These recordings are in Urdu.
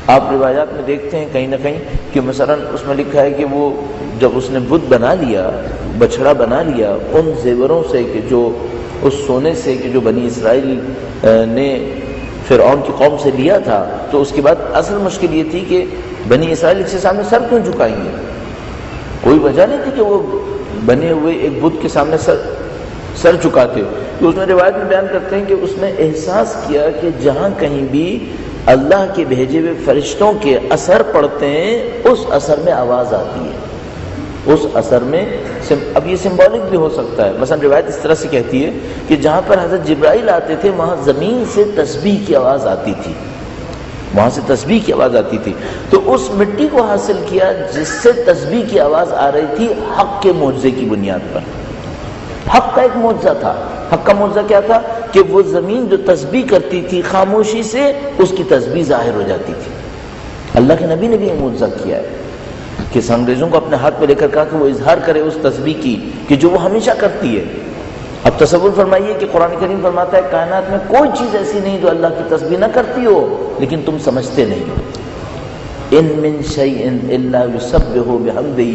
آپ روایات میں دیکھتے ہیں کہیں نہ کہیں کہ مثلا اس میں لکھا ہے کہ وہ جب اس نے بت بنا لیا، بچڑا بنا لیا ان زیوروں سے کہ جو اس سونے سے کہ جو بنی اسرائیل نے فرعون کی قوم سے لیا تھا، تو اس کے بعد اصل مشکل یہ تھی کہ بنی اسرائیل اس کے سامنے سر کیوں جھکائیں گے؟ کوئی وجہ نہیں تھی کہ وہ بنے ہوئے ایک بت کے سامنے سر جھکاتے. تو اس میں روایت میں بیان کرتے ہیں کہ اس نے احساس کیا کہ جہاں کہیں بھی اللہ کے بھیجے ہوئے فرشتوں کے اثر پڑتے ہیں اس اثر میں آواز آتی ہے. اس اثر میں اب یہ سمبولک بھی ہو سکتا ہے. مثلا روایت اس طرح سے کہتی ہے کہ جہاں پر حضرت جبرائیل آتے تھے وہاں زمین سے تسبیح کی آواز آتی تھی، وہاں سے تسبیح کی آواز آتی تھی. تو اس مٹی کو حاصل کیا جس سے تسبیح کی آواز آ رہی تھی حق کے معجزے کی بنیاد پر. حق کا ایک معجزہ تھا. حق کا معجزہ کیا تھا کہ وہ زمین جو تسبیح کرتی تھی خاموشی سے اس کی تسبیح ظاہر ہو جاتی تھی. اللہ کے نبی نے بھی یہ معجزہ کیا ہے کہ انگریزوں کو اپنے ہاتھ میں لے کر کہا کہ وہ اظہار کرے اس تسبیح کی کہ جو وہ ہمیشہ کرتی ہے. اب تصور فرمائیے کہ قرآن کریم فرماتا ہے کائنات میں کوئی چیز ایسی نہیں جو اللہ کی تسبیح نہ کرتی ہو لیکن تم سمجھتے نہیں ہو. ان من شیء الا یسبح بحمدہ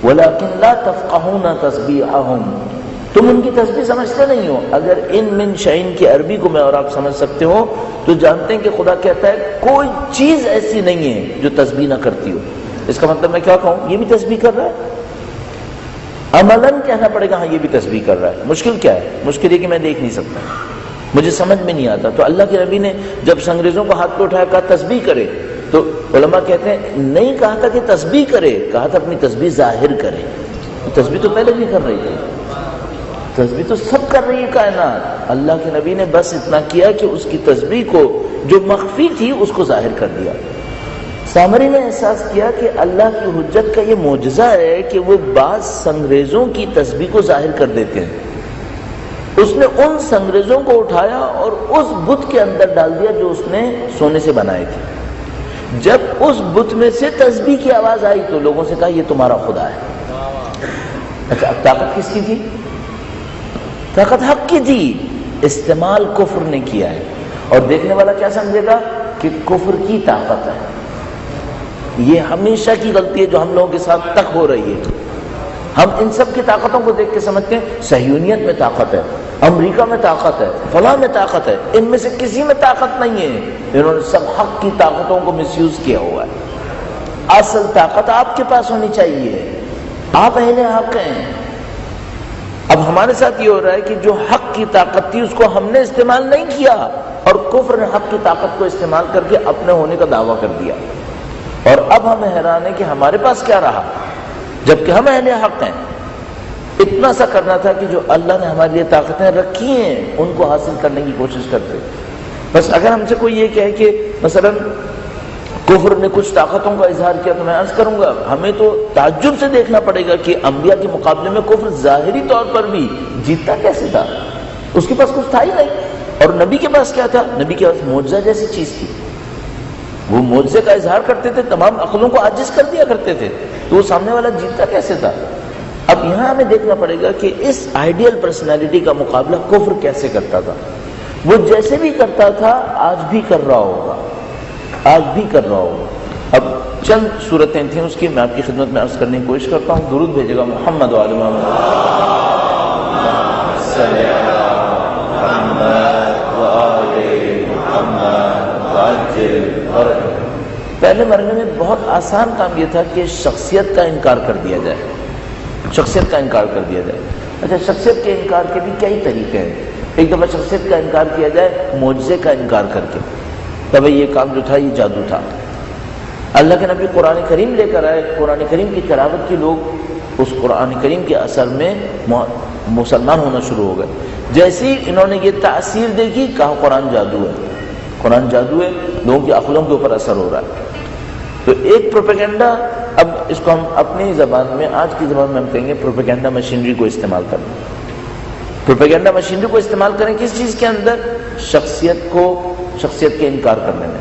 ولکن لا تفقهون تسبیحهم. تم ان کی تسبیح سمجھتے نہیں ہو. اگر ان من شیء کی عربی کو میں اور آپ سمجھ سکتے ہو تو جانتے ہیں کہ خدا کہتا ہے کوئی چیز ایسی نہیں ہے جو تسبیح نہ کرتی ہو. اس کا مطلب میں کیا کہوں؟ یہ بھی تسبیح کر رہا ہے. عملاً کہنا پڑے گا ہاں یہ بھی تسبیح کر رہا ہے. مشکل کیا ہے؟ مشکل یہ کہ میں دیکھ نہیں سکتا، مجھے سمجھ میں نہیں آتا. تو اللہ کے نبی نے جب انگریزوں کو ہاتھ پہ اٹھایا کہا تسبیح کرے، تو علماء کہتے ہیں نہیں کہا تھا کہ تسبیح کرے، کہا تھا اپنی تسبیح ظاہر کرے. تسبیح تو پہلے بھی کر رہی تھی، تسبیح تو سب کر رہی ہے کائنات. اللہ کے نبی نے بس اتنا کیا کہ اس کی تسبیح کو جو مخفی تھی اس کو ظاہر کر دیا. سامری نے احساس کیا کہ اللہ کی حجت کا یہ معجزہ ہے کہ وہ بعض انگریزوں کی تسبیح کو ظاہر کر دیتے ہیں. اس نے ان انگریزوں کو اٹھایا اور اس بت کے اندر ڈال دیا جو اس نے سونے سے بنائے تھے. جب اس بت میں سے تسبیح کی آواز آئی تو لوگوں سے کہا یہ تمہارا خدا ہے. اچھا اب طاقت کس کی تھی؟ طاقت حق کی تھی. استعمال کفر نے کیا ہے. اور دیکھنے والا کیا سمجھے گا کہ کفر کی طاقت ہے. یہ ہمیشہ کی غلطی ہے جو ہم لوگوں کے ساتھ تک ہو رہی ہے. ہم ان سب کی طاقتوں کو دیکھ کے سمجھتے ہیں صہیونیت میں طاقت ہے، امریکہ میں طاقت ہے، فلاں میں طاقت ہے. ان میں سے کسی میں طاقت نہیں ہے. انہوں نے سب حق کی طاقتوں کو مس یوز کیا ہوا ہے. اصل طاقت آپ کے پاس ہونی چاہیے. آپ اہل حق ہیں. اب ہمارے ساتھ یہ ہو رہا ہے کہ جو حق کی طاقت تھی اس کو ہم نے استعمال نہیں کیا اور کفر نے حق کی طاقت کو استعمال کر کے اپنے ہونے کا دعویٰ کر دیا. اور اب ہم حیران ہیں کہ ہمارے پاس کیا رہا جبکہ ہم اہل حق ہیں. اتنا سا کرنا تھا کہ جو اللہ نے ہمارے لیے طاقتیں رکھی ہیں ان کو حاصل کرنے کی کوشش کرتے. بس اگر ہم سے کوئی یہ کہے کہ مثلا کفر نے کچھ طاقتوں کا اظہار کیا تو میں عرض کروں گا ہمیں تو تعجب سے دیکھنا پڑے گا کہ انبیاء کے مقابلے میں کفر ظاہری طور پر بھی جیتتا کیسے تھا. اس کے پاس کچھ تھا ہی نہیں. اور نبی کے پاس کیا تھا؟ نبی کے پاس معجزہ جیسی چیز تھی. وہ معجزے کا اظہار کرتے تھے، تمام عقلوں کو عاجز کر دیا کرتے تھے. تو وہ سامنے والا جیتتا کیسے تھا؟ اب یہاں ہمیں دیکھنا پڑے گا کہ اس آئیڈیل پرسنالٹی کا مقابلہ کفر کیسے کرتا تھا. وہ جیسے بھی کرتا تھا آج بھی کر رہا ہوگا، آج بھی کر رہا ہوگا. اب چند صورتیں تھیں اس کی میں آپ کی خدمت میں عرض کرنے کی کوشش کرتا ہوں. درود بھیجے گا محمد و آل محمد. پہلے مرحلے میں بہت آسان کام یہ تھا کہ شخصیت کا انکار کر دیا جائے. شخصیت کا انکار کر دیا جائے. اچھا شخصیت کے انکار کے بھی کئی طریقے ہیں. ایک دفعہ شخصیت کا انکار کیا جائے معجزے کا انکار کر کے. تب یہ کام جو تھا یہ جادو تھا. اللہ کے نبی قرآن کریم لے کر آئے. قرآن کریم کی تلاوت کی لوگ اس قرآن کریم کے اثر میں مسلمان ہونا شروع ہو گئے. جیسے ہی انہوں نے یہ تاثیر دیکھی کہا قرآن جادو ہے، قرآن جادو ہے، لوگوں کی عقلوں کے اوپر اثر ہو رہا ہے. تو ایک پروپیگنڈا، اب اس کو ہم اپنی زبان میں آج کی زبان میں ہم کہیں گے پروپیگنڈا مشینری کو استعمال کرنا. پروپیگنڈا مشینری کو استعمال کریں کس چیز کے اندر؟ شخصیت کے انکار کرنے میں.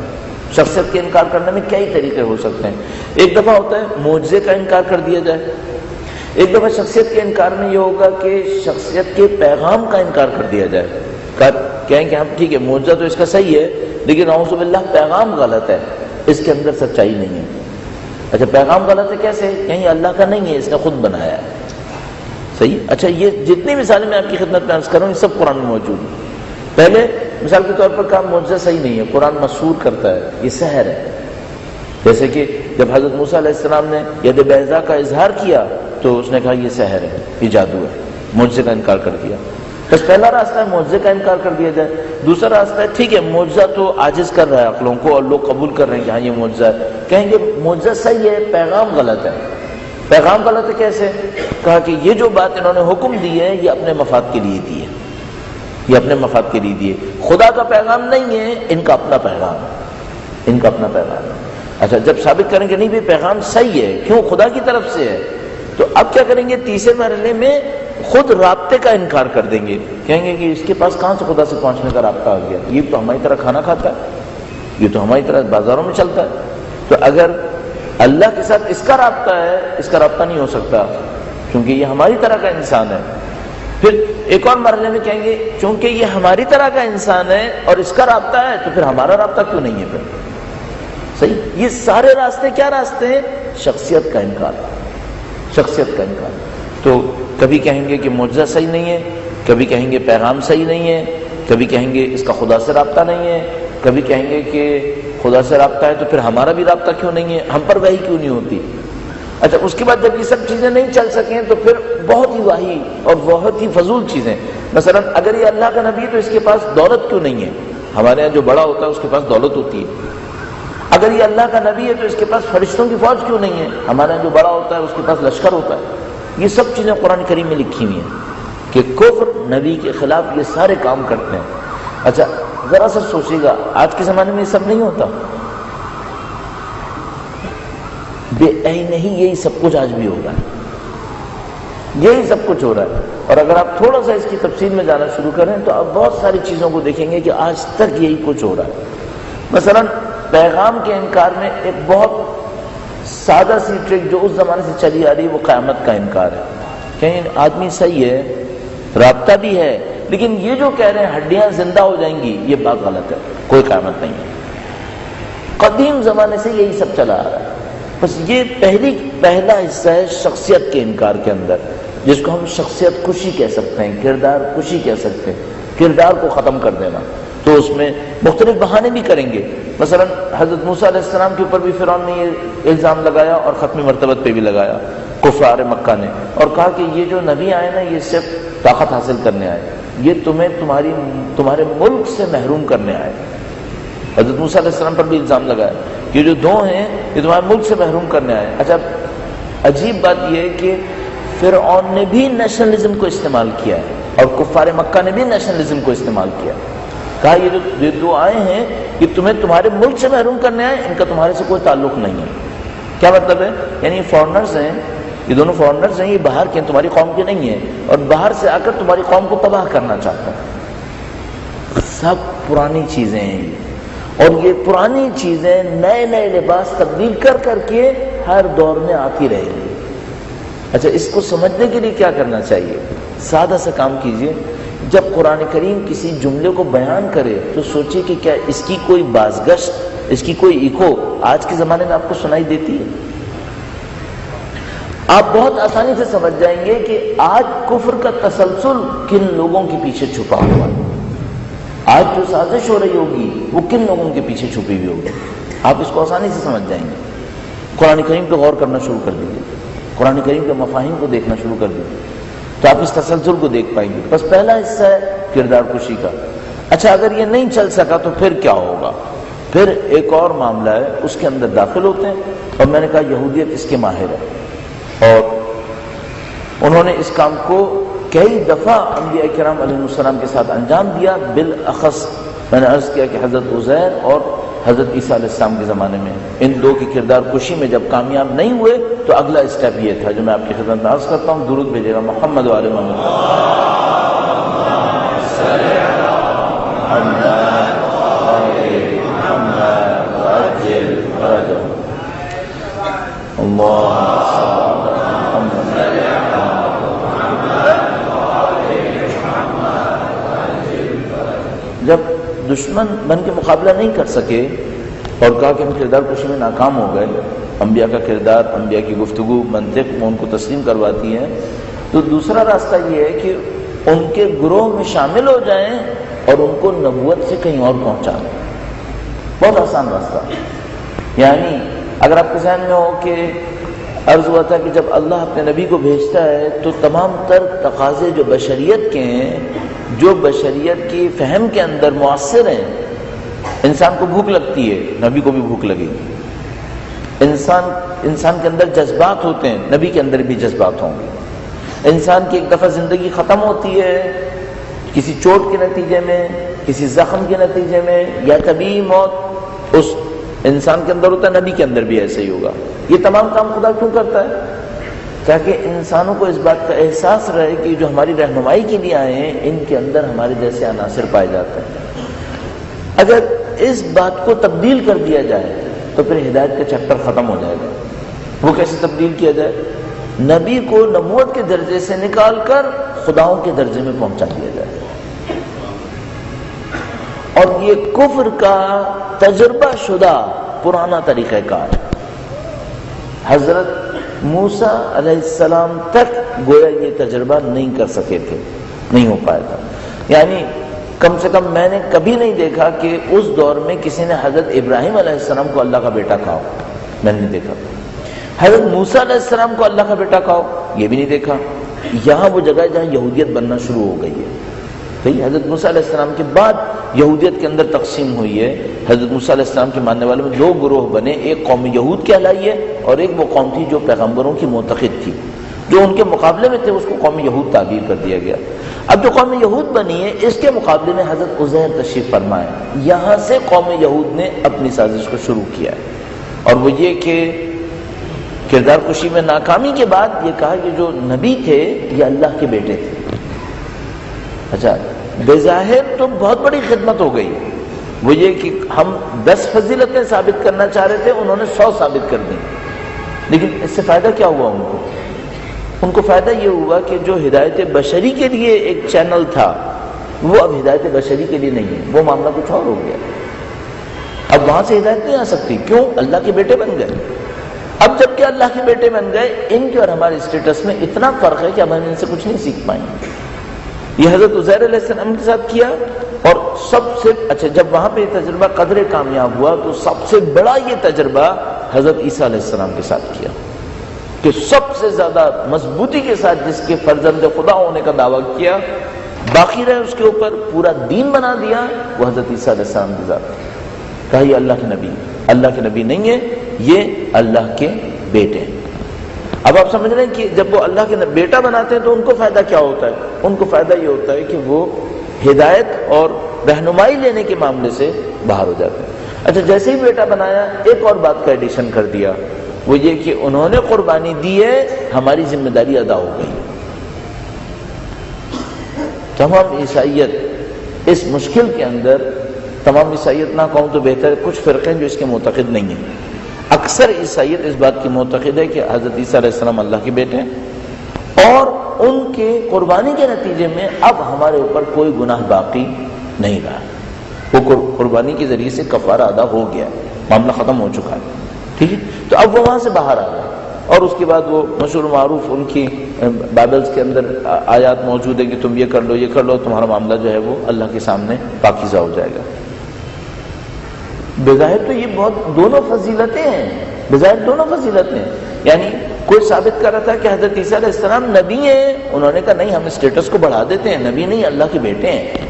شخصیت کے انکار کرنے میں کئی طریقے ہو سکتے ہیں. ایک دفعہ ہوتا ہے معجزے کا انکار کر دیا جائے. ایک دفعہ شخصیت کے انکار میں یہ ہوگا کہ شخصیت کے پیغام کا انکار کر دیا جائے. کہیں کہ ہم ٹھیک ہے معجزہ تو اس کا صحیح ہے لیکن اعوذ باللہ پیغام غلط ہے. اس کے اندر سچائی نہیں ہے. اچھا پیغام غلط ہے کیسے؟ کہیں اللہ کا نہیں ہے، اس نے خود بنایا ہے. صحیح. اچھا یہ جتنی مثالیں میں آپ کی خدمت میں عرض کر رہا ہوں یہ سب قرآن میں موجود ہیں. پہلے مثال کے طور پر کہا معجزہ صحیح نہیں ہے، قرآن مسحور کرتا ہے، یہ سحر ہے. جیسے کہ جب حضرت موسیٰ علیہ السلام نے ید بیضاء کا اظہار کیا تو اس نے کہا یہ سحر ہے، یہ جادو ہے، معجزے کا انکار کر دیا. بس پہلا راستہ ہے معجزے کا انکار کر دیا جائے. دوسرا راستہ ہے ٹھیک ہے معجزہ تو عاجز کر رہا ہے عقلوں کو اور لوگ قبول کر رہے ہیں کہ ہاں یہ معجزہ ہے، کہیں گے معجزہ صحیح ہے پیغام غلط ہے. پیغام غلط ہے کیسے؟ کہا کہ یہ جو بات انہوں نے حکم دی ہے یہ اپنے مفاد کے لیے دی ہے، یہ اپنے مفاد کے لیے دیے. خدا کا پیغام نہیں ہے، ان کا اپنا پیغام ہے، ان کا اپنا پیغام ہے. اچھا جب ثابت کریں کہ نہیں بھی پیغام صحیح ہے، کیوں خدا کی طرف سے ہے، تو اب کیا کریں گے؟ تیسرے مرحلے میں خود رابطے کا انکار کر دیں گے. کہیں گے کہ اس کے پاس کہاں سے خدا سے پہنچنے کا رابطہ آ گیا، یہ تو ہماری طرح کھانا کھاتا ہے، یہ تو ہماری طرح بازاروں میں چلتا ہے. تو اگر اللہ کے ساتھ اس کا رابطہ ہے، اس کا رابطہ نہیں ہو سکتا کیونکہ یہ ہماری طرح کا انسان ہے. پھر ایک اور مرحلے میں کہیں گے چونکہ یہ ہماری طرح کا انسان ہے اور اس کا رابطہ ہے تو پھر ہمارا رابطہ کیوں نہیں ہے؟ پھر صحیح. یہ سارے راستے کیا راستے ہیں؟ شخصیت کا انکار، شخصیت کا انکار. تو کبھی کہیں گے کہ معجزہ صحیح نہیں ہے، کبھی کہیں گے پیغام صحیح نہیں ہے، کبھی کہیں گے اس کا خدا سے رابطہ نہیں ہے، کبھی کہیں گے کہ خدا سے رابطہ ہے تو پھر ہمارا بھی رابطہ کیوں نہیں ہے، ہم پر وحی کیوں نہیں ہوتی. اچھا اس کے بعد جب یہ سب چیزیں نہیں چل سکیں تو پھر بہت ہی واہی اور بہت ہی فضول چیزیں. مثلا اگر یہ اللہ کا نبی ہے تو اس کے پاس دولت کیوں نہیں ہے؟ ہمارے یہاں جو بڑا ہوتا ہے اس کے پاس دولت ہوتی ہے. اگر یہ اللہ کا نبی ہے تو اس کے پاس فرشتوں کی فوج کیوں نہیں ہے؟ ہمارے یہاں جو بڑا ہوتا ہے اس کے پاس لشکر ہوتا ہے. یہ سب چیزیں قرآن کریم میں لکھی ہوئی ہیں کہ کفر نبی کے خلاف یہ سارے کام کرتے ہیں. اچھا ذرا سا سوچیے گا آج کے زمانے میں یہ سب نہیں ہوتا؟ بے عین نہیں یہی سب کچھ آج بھی ہو رہا ہے، یہی سب کچھ ہو رہا ہے. اور اگر آپ تھوڑا سا اس کی تفصیل میں جانا شروع کریں تو آپ بہت ساری چیزوں کو دیکھیں گے کہ آج تک یہی کچھ ہو رہا ہے. مثلا پیغام کے انکار میں ایک بہت سادہ سی ٹرک جو اس زمانے سے چلی آ رہی ہے وہ قیامت کا انکار ہے. کہیں آدمی صحیح ہے، رابطہ بھی ہے، لیکن یہ جو کہہ رہے ہیں ہڈیاں زندہ ہو جائیں گی یہ بات غلط ہے، کوئی قیامت نہیں ہے. قدیم زمانے سے یہی سب چلا آ رہا ہے. بس یہ پہلا حصہ ہے شخصیت کے انکار کے اندر، جس کو ہم شخصیت کشی کہہ سکتے ہیں، کردار کشی کہہ سکتے ہیں، کردار کو ختم کر دینا. تو اس میں مختلف بہانے بھی کریں گے. مثلا حضرت موسیٰ علیہ السلام کے اوپر بھی فرعون نے یہ الزام لگایا اور ختم مرتبت پہ بھی لگایا کفار مکہ نے، اور کہا کہ یہ جو نبی آئے نا یہ صرف طاقت حاصل کرنے آئے، یہ تمہیں تمہارے ملک سے محروم کرنے آئے. حضرت موسیٰ علیہ السلام پر بھی الزام لگایا کہ جو دو ہیں یہ تمہارے ملک سے محروم کرنے آئے. اچھا عجیب بات یہ ہے کہ فرعون نے بھی نیشنلزم کو استعمال کیا ہے اور کفار مکہ نے بھی نیشنلزم کو استعمال کیا. کہا یہ دو آئے ہیں کہ تمہیں تمہارے ملک سے محروم کرنے آئے، ان کا تمہارے سے کوئی تعلق نہیں ہے. کیا مطلب ہے؟ یعنی فورنرز ہیں، یہ دونوں فورنرز ہیں، یہ باہر کے ہیں، تمہاری قوم کے نہیں ہیں، اور باہر سے آ کر تمہاری قوم کو تباہ کرنا چاہتے ہیں. سب پرانی چیزیں ہیں اور یہ پرانی چیزیں نئے نئے لباس تبدیل کر کر کے ہر دور میں آتی رہے گی. اچھا اس کو سمجھنے کے لیے کیا کرنا چاہیے؟ سادہ سا کام کیجئے، جب قرآن کریم کسی جملے کو بیان کرے تو سوچئے کہ کیا اس کی کوئی بازگشت، اس کی کوئی ایکو آج کے زمانے میں آپ کو سنائی دیتی ہے؟ آپ بہت آسانی سے سمجھ جائیں گے کہ آج کفر کا تسلسل کن لوگوں کے پیچھے چھپا ہوا ہے، آج جو سازش ہو رہی ہوگی وہ کن لوگوں کے پیچھے چھپی ہوئی ہوگی. آپ اس کو آسانی سے سمجھ جائیں گے. قرآن کریم پہ غور کرنا شروع کر دیجیے، قرآن کریم کے مفاہیم کو دیکھنا شروع کر دیجیے تو آپ اس تسلسل کو دیکھ پائیں گے. بس پہلا حصہ ہے کردار کشی کا. اچھا اگر یہ نہیں چل سکا تو پھر کیا ہوگا؟ پھر ایک اور معاملہ ہے، اس کے اندر داخل ہوتے ہیں. اور میں نے کہا یہودیت اس کے ماہر ہے اور انہوں نے اس کام کو کئی دفعہ انبیاء کرام علیہ السلام کے ساتھ انجام دیا. بالاخص میں نے عرض کیا کہ حضرت عزیر اور حضرت عیسیٰ علیہ السلام کے زمانے میں ان دو کی کردار کشی میں جب کامیاب نہیں ہوئے تو اگلا اسٹیپ یہ تھا جو میں آپ کی خدمت میں عرض کرتا ہوں. درود بھیجے گا محمد وعلی محمد. جب دشمن بن کے مقابلہ نہیں کر سکے اور کہا کہ ہم کردار کشی میں ناکام ہو گئے، انبیاء کا کردار، انبیاء کی گفتگو، منطق وہ ان کو تسلیم کرواتی ہیں، تو دوسرا راستہ یہ ہے کہ ان کے گروہ میں شامل ہو جائیں اور ان کو نبوت سے کہیں اور پہنچا دیں۔ بہت آسان راستہ۔ یعنی اگر آپ کے ذہن میں ہو کہ عرض ہوا تھا کہ جب اللہ اپنے نبی کو بھیجتا ہے تو تمام تر تقاضے جو بشریت کے ہیں، جو بشریت کی فہم کے اندر مؤثر ہیں، انسان کو بھوک لگتی ہے، نبی کو بھی بھوک لگے گی۔ انسان کے اندر جذبات ہوتے ہیں، نبی کے اندر بھی جذبات ہوں گے۔ انسان کی ایک دفعہ زندگی ختم ہوتی ہے کسی چوٹ کے نتیجے میں، کسی زخم کے نتیجے میں، یا طبیعی موت اس انسان کے اندر ہوتا ہے، نبی کے اندر بھی ایسے ہی ہوگا۔ یہ تمام کام خدا کیوں کرتا ہے؟ تاکہ انسانوں کو اس بات کا احساس رہے کہ جو ہماری رہنمائی کے لیے آئے ہیں ان کے اندر ہمارے جیسے عناصر پائے جاتے ہیں۔ اگر اس بات کو تبدیل کر دیا جائے تو پھر ہدایت کا چیپٹر ختم ہو جائے گا۔ وہ کیسے تبدیل کیا جائے؟ نبی کو نبوت کے درجے سے نکال کر خداؤں کے درجے میں پہنچا دیا جائے۔ اور یہ کفر کا تجربہ شدہ پرانا طریقہ کار، حضرت موسیٰ علیہ السلام تک گویا یہ تجربہ نہیں کر سکے تھے، نہیں ہو پایا تھا۔ یعنی کم سے کم میں نے کبھی نہیں دیکھا کہ اس دور میں کسی نے حضرت ابراہیم علیہ السلام کو اللہ کا بیٹا کہا، میں نے نہیں دیکھا۔ حضرت موسیٰ علیہ السلام کو اللہ کا بیٹا کہا، یہ بھی نہیں دیکھا۔ یہاں وہ جگہ جہاں یہودیت بننا شروع ہو گئی ہے۔ حضرت موسیٰ علیہ السلام کے بعد یہودیت کے اندر تقسیم ہوئی ہے۔ حضرت موسیٰ علیہ السلام کے ماننے والوں میں دو گروہ بنے، ایک قوم یہود کہلائی ہے اور ایک وہ قوم تھی جو پیغمبروں کی معتقد تھی، جو ان کے مقابلے میں تھے اس کو قوم یہود تعبیر کر دیا گیا۔ اب جو قوم یہود بنی ہے اس کے مقابلے میں حضرت عزیر تشریف فرمائے، یہاں سے قوم یہود نے اپنی سازش کو شروع کیا ہے، اور وہ یہ کہ کردار کشی میں ناکامی کے بعد یہ کہا کہ جو نبی تھے یہ اللہ کے بیٹے تھے۔ اچھا، بظاہر تو بہت بڑی خدمت ہو گئی، وہ یہ کہ ہم 10 فضیلتیں ثابت کرنا چاہ رہے تھے، انہوں نے 100 ثابت کر دی، لیکن اس سے فائدہ کیا ہوا ان کو فائدہ یہ ہوا کہ جو ہدایت بشری کے لیے ایک چینل تھا وہ اب ہدایت بشری کے لیے نہیں ہے، وہ معاملہ کچھ اور ہو گیا۔ اب وہاں سے ہدایت نہیں آ سکتی، کیوں؟ اللہ کے بیٹے بن گئے۔ اب جب کہ اللہ کے بیٹے بن گئے، ان کے اور ہمارے اسٹیٹس میں اتنا فرق ہے کہ اب ہم ان سے کچھ نہیں سیکھ پائیں گے۔ یہ حضرت عزیر علیہ السلام کے ساتھ کیا، اور سب سے اچھا جب وہاں پہ یہ تجربہ قدرے کامیاب ہوا تو سب سے بڑا یہ تجربہ حضرت عیسیٰ علیہ السلام کے ساتھ کیا، کہ سب سے زیادہ مضبوطی کے ساتھ جس کے فرزند خدا ہونے کا دعویٰ کیا، باقی رہے اس کے اوپر، پورا دین بنا دیا، وہ حضرت عیسیٰ علیہ السلام کی ذات۔ کہا یہ اللہ کے نبی، اللہ کے نبی نہیں ہے، یہ اللہ کے بیٹے ہیں۔ اب آپ سمجھ رہے ہیں کہ جب وہ اللہ کے بیٹا بناتے ہیں تو ان کو فائدہ کیا ہوتا ہے؟ ان کو فائدہ یہ ہوتا ہے کہ وہ ہدایت اور رہنمائی لینے کے معاملے سے باہر ہو جاتے ہیں۔ اچھا، جیسے ہی بیٹا بنایا ایک اور بات کا ایڈیشن کر دیا، وہ یہ کہ انہوں نے قربانی دی ہے، ہماری ذمہ داری ادا ہو گئی۔ تمام عیسائیت اس مشکل کے اندر، تمام عیسائیت نہ کہوں تو بہتر ہے، کچھ فرقے جو اس کے معتقد نہیں ہیں، اکثر عیسائیت اس بات کی معتقد ہے کہ حضرت عیسیٰ علیہ السلام اللہ کے بیٹے ہیں، اور ان کے قربانی کے نتیجے میں اب ہمارے اوپر کوئی گناہ باقی نہیں رہا، وہ قربانی کے ذریعے سے کفارہ ادا ہو گیا، معاملہ ختم ہو چکا ہے، ٹھیک ہے۔ تو اب وہ وہاں سے باہر آ گئے، اور اس کے بعد وہ مشہور معروف ان کی بائبلز کے اندر آیات موجود ہے کہ تم یہ کر لو یہ کر لو، تمہارا معاملہ جو ہے وہ اللہ کے سامنے پاکیزہ ہو جائے گا۔ بظاہر تو یہ بہت دونوں فضیلتیں ہیں، بظاہر دونوں فضیلتیں ہیں۔ یعنی کوئی ثابت کر رہا تھا کہ حضرت عیسیٰ علیہ السلام نبی ہیں، انہوں نے کہا نہیں، ہم اسٹیٹس کو بڑھا دیتے ہیں، نبی نہیں، اللہ کے بیٹے ہیں۔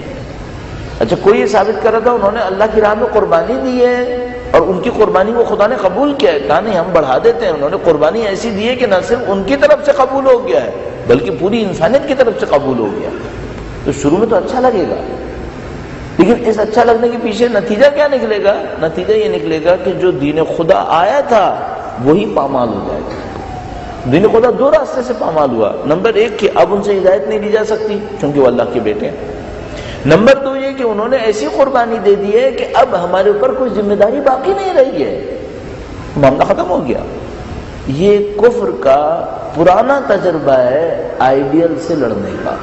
اچھا، کوئی یہ ثابت کر رہا تھا انہوں نے اللہ کی راہ میں قربانی دی ہے اور ان کی قربانی کو خدا نے قبول کیا ہے، کہا نہیں، ہم بڑھا دیتے ہیں، انہوں نے قربانی ایسی دی ہے کہ نہ صرف ان کی طرف سے قبول ہو گیا ہے بلکہ پوری انسانیت کی طرف سے قبول ہو گیا۔ تو شروع میں تو اچھا لگے گا، لیکن اس اچھا لگنے کے پیچھے نتیجہ کیا نکلے گا؟ نتیجہ یہ نکلے گا کہ جو دین خدا آیا تھا وہی پامال ہو جائے گا۔ دین خدا دو راستے سے پامال ہوا، نمبر 1 کہ اب ان سے ہدایت نہیں لی جا سکتی چونکہ وہ اللہ کے بیٹے ہیں، نمبر 2 یہ کہ انہوں نے ایسی قربانی دے دی ہے کہ اب ہمارے اوپر کوئی ذمہ داری باقی نہیں رہی ہے، معاملہ ختم ہو گیا۔ یہ کفر کا پرانا تجربہ ہے آئیڈیل سے لڑنے کا،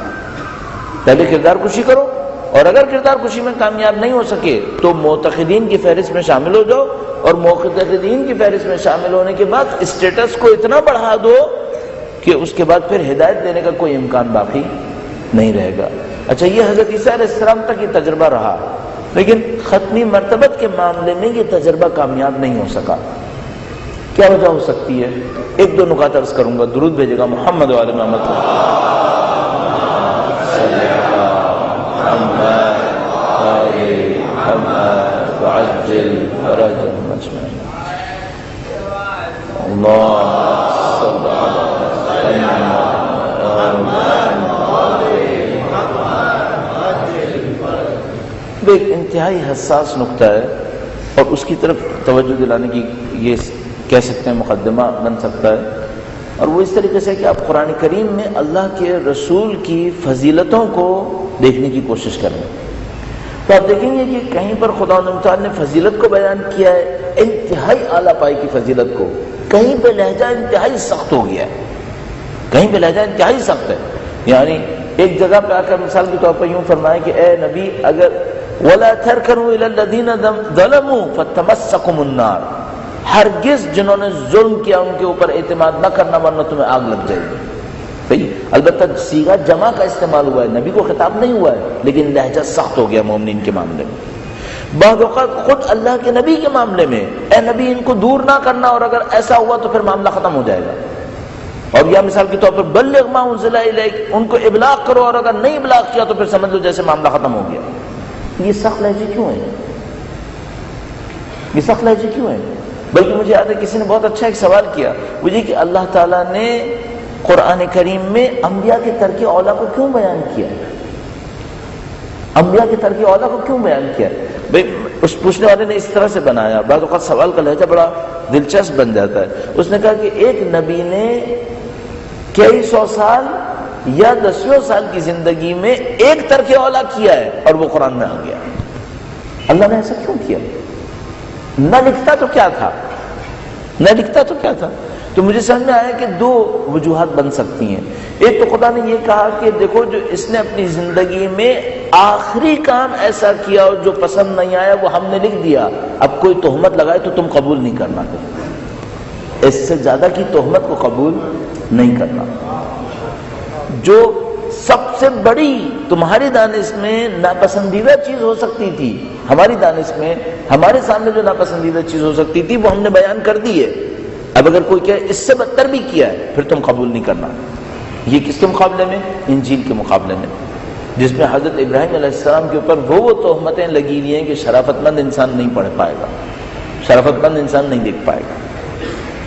پہلے کردار کشی کرو اور اگر کردار کشی میں کامیاب نہیں ہو سکے تو معتقدین کی فہرست میں شامل ہو جاؤ، اور معتقدین کی فہرست میں شامل ہونے کے بعد اسٹیٹس کو اتنا بڑھا دو کہ اس کے بعد پھر ہدایت دینے کا کوئی امکان باقی نہیں رہے گا۔ اچھا، یہ حضرت عیسیٰ علیہ السلام تک یہ تجربہ رہا، لیکن ختمی مرتبت کے معاملے میں یہ تجربہ کامیاب نہیں ہو سکا۔ کیا وجہ ہو سکتی ہے؟ ایک دو نکات عرض کروں گا، درود بھیجے گا محمد وعلی محمد۔ ایک انتہائی حساس نقطہ ہے اور اس کی طرف توجہ دلانے کی یہ کہہ سکتے ہیں مقدمہ بن سکتا ہے، اور وہ اس طریقے سے کہ آپ قرآن کریم میں اللہ کے رسول کی فضیلتوں کو دیکھنے کی کوشش کریں تو آپ دیکھیں گے کہ کہیں پر خدا تعالیٰ نے فضیلت کو بیان کیا ہے، انتہائی اعلیٰ پائی کی فضیلت کو، کہیں پہ لہجہ انتہائی سخت ہو گیا ہے، کہیں پہ لہجہ انتہائی سخت ہے۔ یعنی ایک جگہ پہ آ کر مثال کے طور پر یوں فرمایا کہ اے نبی، اگر وَلَا تَرْكَنُوا إِلَى الَّذِينَ ظَلَمُوا فَتَمَسَّكُمُ النَّارُ، ہرگز جنہوں نے ظلم کیا ان کے اوپر اعتماد نہ کرنا ورنہ تمہیں آگ لگ جائے گی۔ صحیح، البتہ صیغہ جمع کا استعمال ہوا ہے، نبی کو خطاب نہیں ہوا ہے، لیکن لہجہ سخت ہو گیا مومنین کے معاملے میں۔ بعض اوقات خود اللہ کے نبی کے معاملے میں، اے نبی ان کو دور نہ کرنا، اور اگر ایسا ہوا تو پھر معاملہ ختم ہو جائے گا۔ اور یا مثال کے طور پر بلغ ما انزل الیک، ان کو ابلاغ کرو، اور اگر نہیں ابلاغ کیا تو پھر سمجھ لو جیسے معاملہ ختم ہو گیا۔ یہ سخت لہجے کیوں ہیں؟ یہ سخت لہجے کیوں ہیں؟ بلکہ مجھے یاد ہے کسی نے بہت اچھا ایک سوال کیا، وہ یہ کہ اللہ تعالیٰ نے قرآن کریم میں انبیاء کے ترک اولیٰ کو کیوں بیان کیا ہے؟ انبیاء کے ترک اولیٰ کو کیوں بیان کیا ہے؟ بھئی اس پوچھنے والے نے اس طرح سے بنایا، بعض اوقات سوال کا لہجہ بڑا دلچسپ بن جاتا ہے۔ اس نے کہا کہ ایک نبی نے کئی سو سال یا دسیوں سال کی زندگی میں ایک ترک اولیٰ کیا ہے اور وہ قرآن میں آ گیا۔ اللہ نے ایسا کیوں کیا؟ نہ لکھتا تو کیا تھا، نہ لکھتا تو کیا تھا؟ تو مجھے سمجھ میں آیا کہ دو وجوہات بن سکتی ہیں۔ ایک تو خدا نے یہ کہا کہ دیکھو، جو اس نے اپنی زندگی میں آخری کام ایسا کیا اور جو پسند نہیں آیا وہ ہم نے لکھ دیا، اب کوئی تہمت لگائے تو تم قبول نہیں کرنا، اس سے زیادہ کی تہمت کو قبول نہیں کرنا۔ جو سب سے بڑی تمہاری دانش میں ناپسندیدہ چیز ہو سکتی تھی، ہماری دانش میں ہمارے سامنے جو ناپسندیدہ چیز ہو سکتی تھی وہ ہم نے بیان کر دی ہے، اب اگر کوئی کہے اس سے بدتر بھی کیا ہے پھر تم قبول نہیں کرنا۔ یہ کس کے مقابلے میں؟ انجیل کے مقابلے میں، جس میں حضرت ابراہیم علیہ السلام کے اوپر وہ تہمتیں لگی ہوئی ہیں کہ شرافت مند انسان نہیں پڑھ پائے گا، شرافت مند انسان نہیں دیکھ پائے گا۔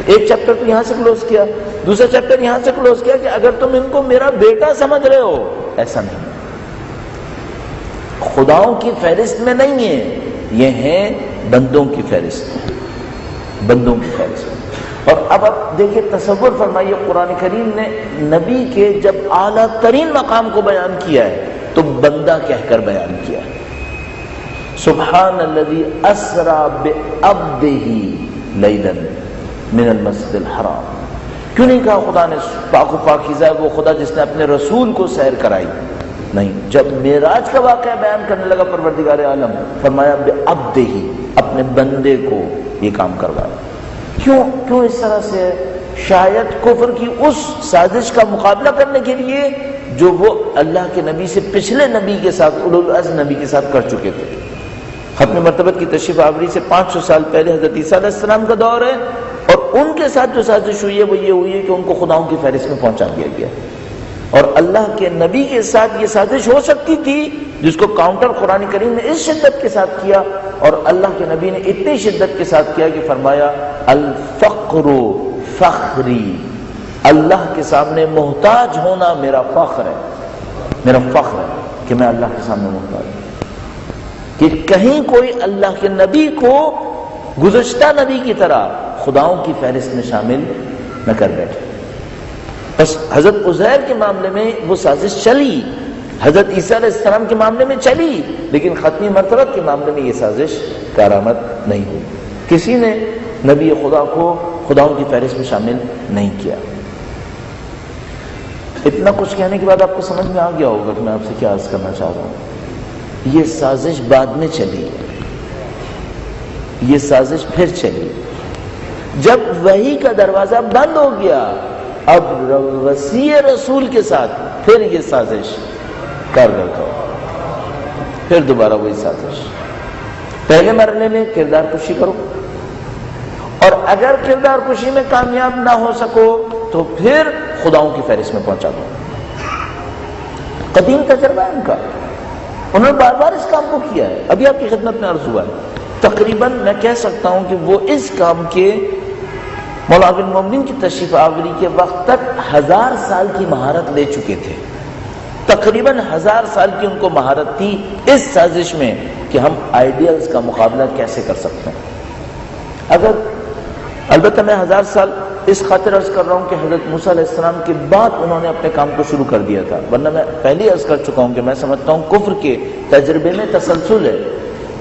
ایک چیپٹر تو یہاں سے کلوز کیا، دوسرا چیپٹر یہاں سے کلوز کیا کہ اگر تم ان کو میرا بیٹا سمجھ رہے ہو، ایسا نہیں، خداؤں کی فہرست میں نہیں ہے، یہ ہیں بندوں کی فہرست، بندوں کی فہرست۔ اور اب آپ دیکھیے، تصور فرمائیے، قرآن کریم نے نبی کے جب اعلیٰ ترین مقام کو بیان کیا ہے تو بندہ کہہ کر بیان کیا ہے، سبحان الذی اسری بعبدہ لیلا من المسجد الحرام۔ کیوں نہیں کہا خدا نے پاک و پاکیزہ وہ خدا جس نے اپنے رسول کو سیر کرائی؟ نہیں، جب معراج کا واقعہ بیان کرنے لگا پروردگار عالم، فرمایا بعبدہ، اپنے بندے کو یہ کام کروایا۔ کیوں اس طرح سے؟ شاید کفر کی اس سازش کا مقابلہ کرنے کے لیے جو وہ اللہ کے نبی سے پچھلے نبی کے ساتھ، اولو العزم نبی کے ساتھ کر چکے تھے۔ ختم مرتبت کی تشریف آوری سے 500 سال پہلے حضرت عیسیٰ علیہ السلام کا دور ہے، اور ان کے ساتھ جو سازش ہوئی ہے وہ یہ ہوئی ہے کہ ان کو خداؤں کی فہرست میں پہنچا دیا گیا، اور اللہ کے نبی کے ساتھ یہ سازش ہو سکتی تھی جس کو کاؤنٹر قرآن کریم نے اس شدت کے ساتھ کیا، اور اللہ کے نبی نے اتنی شدت کے ساتھ کیا کہ فرمایا الفقر فخری، اللہ کے سامنے محتاج ہونا میرا فخر ہے، میرا فخر ہے کہ میں اللہ کے سامنے محتاج ہوں، کہ کہیں کوئی اللہ کے نبی کو گزشتہ نبی کی طرح خداؤں کی فہرست میں شامل نہ کر بیٹھے۔ بس حضرت عزیر کے معاملے میں وہ سازش چلی، حضرت عیسیٰ علیہ السلام کے معاملے میں چلی، لیکن ختمی مرتبت کے معاملے میں یہ سازش کارآمد نہیں ہوئی، کسی نے نبی خدا کو خداؤں کی فہرست میں شامل نہیں کیا۔ اتنا کچھ کہنے کے بعد آپ کو سمجھ میں آ گیا ہوگا کہ میں آپ سے کیا عرض کرنا چاہ رہا ہوں۔ یہ سازش بعد میں چلی، یہ سازش پھر چلی جب وحی کا دروازہ بند ہو گیا، اب وصی رسول کے ساتھ پھر یہ سازش کارگر ہو، پھر دوبارہ وہی سازش۔ پہلے مرحلے میں کردار کشی کرو، اور اگر کردار کشی میں کامیاب نہ ہو سکو تو پھر خداؤں کی فہرست میں پہنچا دو۔ قدیم تجربہ ہے ان کا، انہوں نے بار بار اس کام کو کیا ہے۔ ابھی آپ کی خدمت میں عرض ہوا ہے، تقریباً میں کہہ سکتا ہوں کہ وہ اس کام کے مولا امیر المومنین کی تشریف آوری کے وقت تک 1000 سال کی مہارت لے چکے تھے۔ تقریباً 1000 سال کی ان کو مہارت تھی اس سازش میں کہ ہم آئیڈیلز کا مقابلہ کیسے کر سکتے ہیں۔ اگر البتہ میں 1000 سال اس خاطر عرض کر رہا ہوں کہ حضرت موسیٰ علیہ السلام کے بعد انہوں نے اپنے کام کو شروع کر دیا تھا، ورنہ میں پہلے عرض کر چکا ہوں کہ میں سمجھتا ہوں کفر کے تجربے میں تسلسل ہے،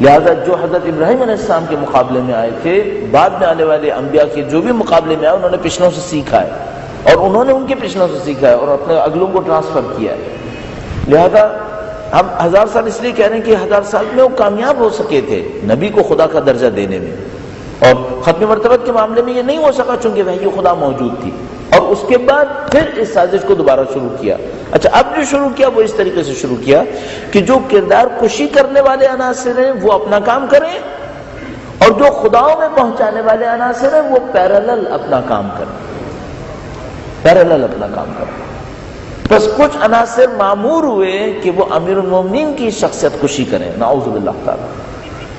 لہذا جو حضرت ابراہیم علیہ السلام کے مقابلے میں آئے تھے، بعد میں آنے والے انبیاء کے جو بھی مقابلے میں آئے انہوں نے پچھلوں سے سیکھا ہے، اور انہوں نے ان کے پچھلوں سے سیکھا ہے اور اپنے اگلوں کو ٹرانسفر کیا ہے۔ لہذا ہم 1000 سال اس لیے کہہ رہے ہیں کہ 1000 سال میں وہ کامیاب ہو سکے تھے نبی کو خدا کا درجہ دینے میں، اور ختم مرتبت کے معاملے میں یہ نہیں ہو سکا چونکہ وحی خدا موجود تھی، اور اس کے بعد پھر اس سازش کو دوبارہ شروع کیا۔ اچھا، اب جو شروع کیا وہ اس طریقے سے شروع کیا کہ جو کردار کشی کرنے والے عناصر ہیں وہ اپنا کام کریں، اور جو خداؤں میں پہنچانے والے عناصر ہیں وہ پیرالل اپنا کام کریں، پیرالل اپنا کام کریں۔ بس کچھ عناصر معمور ہوئے کہ وہ امیر المومنین کی شخصیت کشی کریں، نعوذ باللہ تعالی،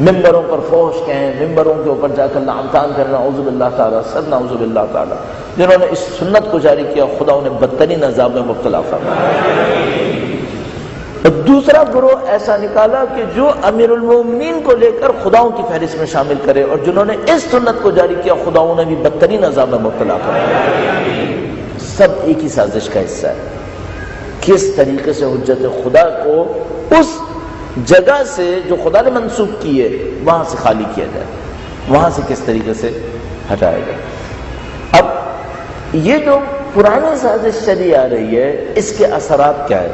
ممبروں پر فحش کہیں، ممبروں کے اوپر جا کر لعن طعن کرنا، نعوذ باللہ تعالی، صد نعوذ باللہ تعالی، جنہوں نے اس سنت کو جاری کیا خدا انہیں بدترین عذاب میں مبتلا فرمایا۔ دوسرا گروہ ایسا نکالا کہ جو امیر المومنین کو لے کر خداؤں کی فہرست میں شامل کرے، اور جنہوں نے اس سنت کو جاری کیا خداؤں نے بھی بدترین عذاب میں مبتلا فرمایا۔ سب ایک ہی سازش کا حصہ ہے، کس طریقے سے حجت خدا کو اس جگہ سے جو خدا نے منسوخ کی ہے وہاں سے خالی کیا جائے، وہاں سے کس طریقے سے ہٹایا جائے۔ اب یہ جو پرانی سازش چلی آ رہی ہے اس کے اثرات کیا ہے،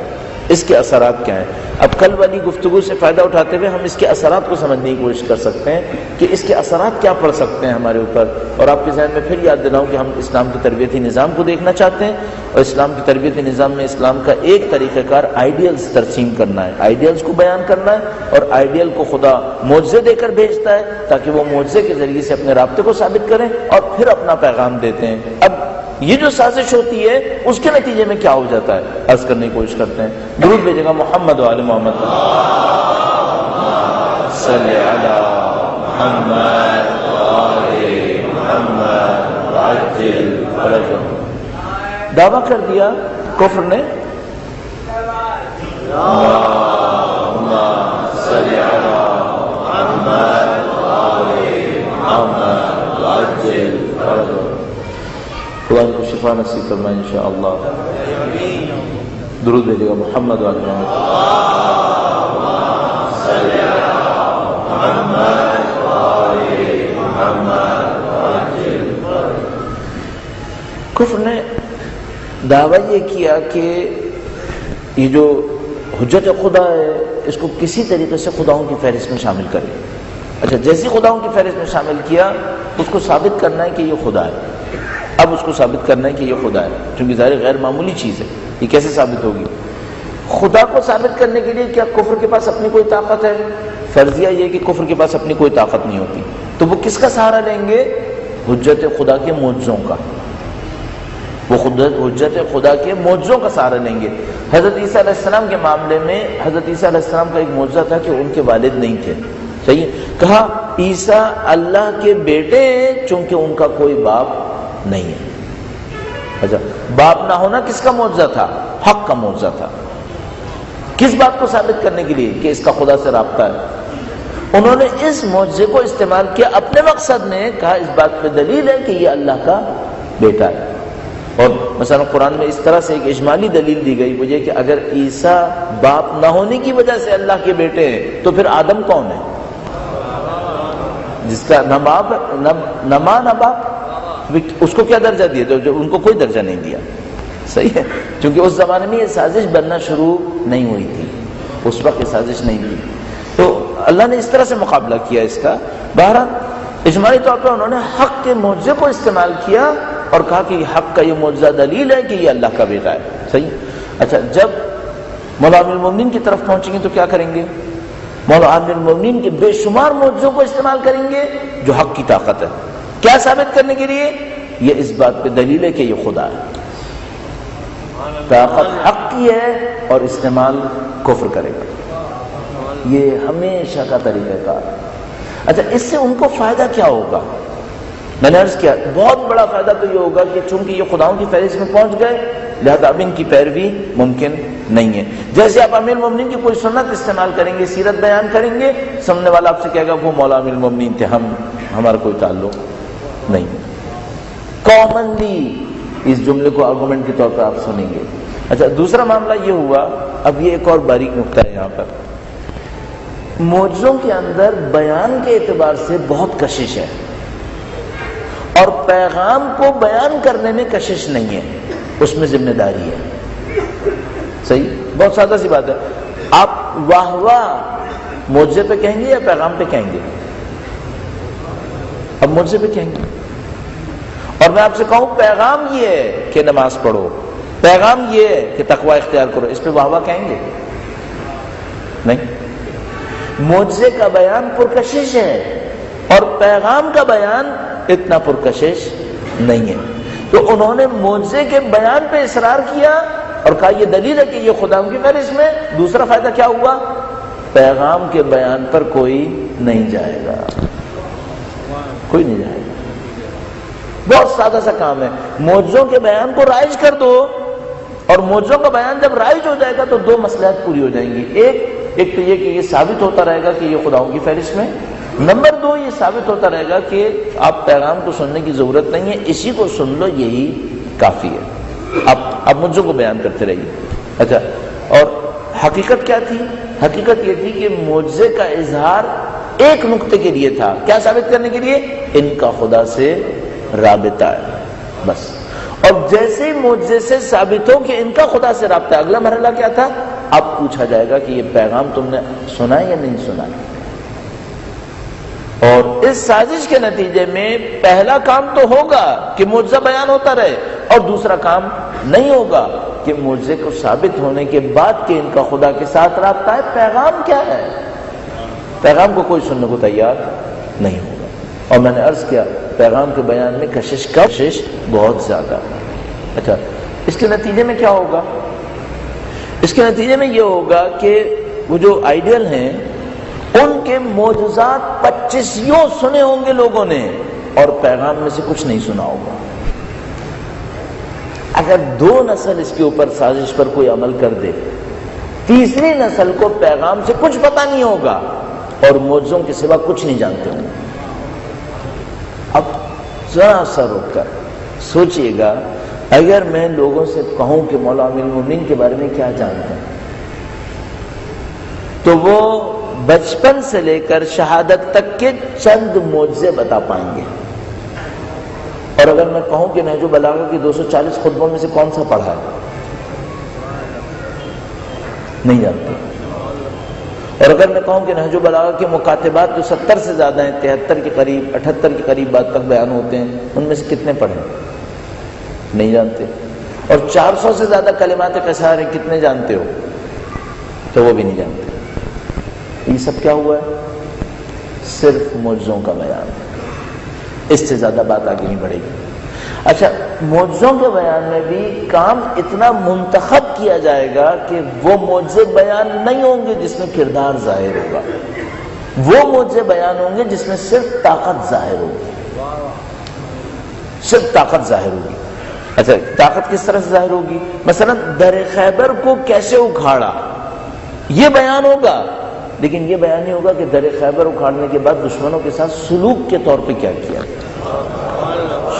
اس کے اثرات کیا ہیں؟ اب کل والی گفتگو سے فائدہ اٹھاتے ہوئے ہم اس کے اثرات کو سمجھنے کی کوشش کر سکتے ہیں کہ اس کے اثرات کیا پڑ سکتے ہیں ہمارے اوپر، اور آپ کے ذہن میں پھر یاد دلاؤں کہ ہم اسلام کے تربیتی نظام کو دیکھنا چاہتے ہیں، اور اسلام کے تربیتی نظام میں اسلام کا ایک طریقہ کار آئیڈیلز ترسیم کرنا ہے، آئیڈیلز کو بیان کرنا ہے، اور آئیڈیل کو خدا معجزے دے کر بھیجتا ہے تاکہ وہ معجزے کے ذریعے سے اپنے رابطے کو ثابت کریں اور پھر اپنا پیغام دیتے ہیں۔ اب یہ جو سازش ہوتی ہے اس کے نتیجے میں کیا ہو جاتا ہے عرض کرنے کی کوشش کرتے ہیں۔ درود بھیجے گا محمد و آل محمد، صلی علی محمد و آل محمد عجل فرجهم۔ دعویٰ کر دیا کفر نے، اللہم صلی علی محمد و آل محمد عجل فرجهم۔ خدا کو شفا نصیب فرمائے انشاءاللہ۔ درود بھیجے گا محمد و آل محمد، صلی علی محمد و آل محمد۔ کفر نے دعویٰ یہ کیا کہ یہ جو حجت خدا ہے اس کو کسی طریقے سے خداؤں کی فہرست میں شامل کرے۔ اچھا، جیسی خداؤں کی فہرست میں شامل کیا اس کو ثابت کرنا ہے کہ یہ خدا ہے۔ اب اس کو ثابت کرنا ہے کہ یہ خدا ہے، چونکہ ظاہر غیر معمولی چیز ہے، یہ کیسے ثابت ہوگی؟ خدا کو ثابت کرنے کے لیے کیا کفر کے پاس اپنی کوئی طاقت ہے؟ فرضیہ یہ کہ کفر کے پاس اپنی کوئی طاقت نہیں ہوتی، تو وہ کس کا سہارا لیں گے؟ حجت خدا کے معجزوں کا، وہ حجت خدا کے معجزوں کا سہارا لیں گے۔ حضرت عیسیٰ علیہ السلام کے معاملے میں حضرت عیسیٰ علیہ السلام کا ایک معجزہ تھا کہ ان کے والد نہیں تھے، صحیح ہے؟ کہا عیسیٰ اللہ کے بیٹے ہیں چونکہ ان کا کوئی باپ نہیں ہے۔ اچھا، باپ نہ ہونا کس کا معجزہ تھا؟ حق کا معجزہ تھا۔ کس بات کو ثابت کرنے کے لیے؟ کہ اس کا خدا سے رابطہ ہے۔ انہوں نے اس معجزے کو استعمال کیا اپنے مقصد میں، کہا اس بات پہ دلیل ہے کہ یہ اللہ کا بیٹا ہے۔ اور مثلا قرآن میں اس طرح سے ایک اجمالی دلیل دی گئی مجھے کہ اگر عیسیٰ باپ نہ ہونے کی وجہ سے اللہ کے بیٹے ہیں تو پھر آدم کون ہے؟ جس کا نہ باپ نہ ماں نہ باپ، اس کو کیا درجہ دیا؟ جو ان کو کوئی درجہ نہیں دیا، صحیح ہے؟ کیونکہ اس زمانے میں یہ سازش بننا شروع نہیں ہوئی تھی، اس وقت یہ سازش نہیں تھی۔ تو اللہ نے اس طرح سے مقابلہ کیا اس کا. بہرحال اجمالی طور پر انہوں نے حق کے معجزے کو استعمال کیا اور کہا کہ حق کا یہ معجزہ دلیل ہے کہ یہ اللہ کا بیٹا ہے. صحیح. اچھا جب مولا امیر المومنین کی طرف پہنچیں گے تو کیا کریں گے؟ مولا امیر المومنین کے بے شمار معجزوں کو استعمال کریں گے جو حق کی طاقت ہے. کیا ثابت کرنے کے لیے؟ یہ اس بات پہ دلیل ہے کہ یہ خدا ہے. طاقت حق کی ہے اور استعمال کفر کرے گا. یہ ہمیشہ کا طریقہ کار. اچھا اس سے ان کو فائدہ کیا ہوگا؟ میں نے عرض کیا بہت بڑا فائدہ تو یہ ہوگا کہ چونکہ یہ خداؤں کی فہرست میں پہنچ گئے لہذا اب ان کی پیروی ممکن نہیں ہے. جیسے آپ امیر المومنین کی کوئی سنت استعمال کریں گے، سیرت بیان کریں گے، سامنے والا آپ سے کہے گا وہ مولا امیر المومنین تھے، ہمارا کوئی تعلق نہیں. کامنلی اس جملے کو آرگومنٹ کے طور پر آپ سنیں گے. اچھا دوسرا معاملہ یہ ہوا، اب یہ ایک اور باریک نقطہ ہے یہاں پر. معجزوں کے اندر بیان کے اعتبار سے بہت کشش ہے اور پیغام کو بیان کرنے میں کشش نہیں ہے، اس میں ذمہ داری ہے. صحیح. بہت سادہ سی بات ہے. آپ واہ واہ معجزے پہ کہیں گے یا پیغام پہ کہیں گے؟ اب معجزے پہ کہیں گے. اور میں آپ سے کہوں پیغام یہ ہے کہ نماز پڑھو، پیغام یہ ہے کہ تقوی اختیار کرو، اس پہ واہ واہ کہیں گے؟ نہیں. معجزے کا بیان پرکشش ہے اور پیغام کا بیان اتنا پرکشش نہیں ہے. تو انہوں نے معجزے کے بیان پہ اصرار کیا اور کہا یہ دلیل ہے کہ یہ خدا کی فہرست میں. دوسرا فائدہ کیا ہوا؟ پیغام کے بیان پر کوئی نہیں جائے گا، کوئی نہیں جائے گا. بہت سادہ سا کام ہے. معجزوں کے بیان کو رائج کر دو اور معجزوں کا بیان جب رائج ہو جائے گا تو دو مصلحت پوری ہو جائیں گی. ایک تو یہ کہ یہ ثابت ہوتا رہے گا کہ یہ خداؤں کی فہرست میں. نمبر دو یہ ثابت ہوتا رہے گا کہ آپ پیغام کو سننے کی ضرورت نہیں ہے، اسی کو سن لو یہی کافی ہے. آپ مجھے کو بیان کرتے رہیے. اچھا اور حقیقت کیا تھی؟ حقیقت یہ تھی کہ معجزے کا اظہار ایک نقطے کے لیے تھا. کیا ثابت کرنے کے لیے؟ ان کا خدا سے رابطہ ہے بس. اور جیسے ہی معجزے سے ثابت ہو کہ ان کا خدا سے رابطہ ہے، اگلا مرحلہ کیا تھا؟ اب پوچھا جائے گا کہ یہ پیغام تم نے سنا ہے یا نہیں سنا. اور اس سازش کے نتیجے میں پہلا کام تو ہوگا کہ معجزہ بیان ہوتا رہے اور دوسرا کام نہیں ہوگا کہ معجزے کو ثابت ہونے کے بعد کہ ان کا خدا کے ساتھ رابطہ ہے پیغام کیا ہے. پیغام کو کوئی سننے کو تیار نہیں ہوگا. اور میں نے عرض کیا پیغام کے بیان میں کشش بہت زیادہ. اچھا اس کے نتیجے میں کیا ہوگا؟ اس کے نتیجے میں یہ ہوگا کہ وہ جو آئیڈیل ہیں ان کے معجزات 25 سنے ہوں گے لوگوں نے اور پیغام میں سے کچھ نہیں سنا ہوگا. اگر 2 نسل اس کے اوپر سازش پر کوئی عمل کر دے، تیسری نسل کو پیغام سے کچھ پتہ نہیں ہوگا اور معجزوں کے سوا کچھ نہیں جانتے ہوں گے. اب ذرا سا رک کر سوچئے گا اگر میں لوگوں سے کہوں کہ مولا امیر المومنین کے بارے میں کیا جانتے ہیں تو وہ بچپن سے لے کر شہادت تک کے چند معجزے بتا پائیں گے. اور اگر میں کہوں کہ نہج البلاغہ کی 240 خطبوں میں سے کون سا پڑھا ہے، نہیں جانتے. اور اگر میں کہوں کہ نہج البلاغہ کے مکاتبات جو 70 سے زیادہ ہیں، 73 کے قریب 78 کے قریب بات تک بیان ہوتے ہیں، ان میں سے کتنے پڑھے، نہیں جانتے. اور 400 سے زیادہ کلمات قصار ہیں، کتنے جانتے ہو؟ تو وہ بھی نہیں جانتے. یہ سب کیا ہوا ہے؟ صرف معجزوں کا بیان. اس سے زیادہ بات آگے نہیں بڑھے گی. اچھا معجزوں کے بیان میں بھی کام اتنا منتخب کیا جائے گا کہ وہ معجزے بیان نہیں ہوں گے جس میں کردار ظاہر ہوگا، وہ معجزے بیان ہوں گے جس میں صرف طاقت ظاہر ہوگی، صرف طاقت ظاہر ہوگی. اچھا طاقت کس طرح سے ظاہر ہوگی؟ مثلا در خیبر کو کیسے اکھاڑا یہ بیان ہوگا، لیکن یہ بیان نہیں ہوگا کہ در خیبر اکھاڑنے کے بعد دشمنوں کے ساتھ سلوک کے طور پہ کیا کیا.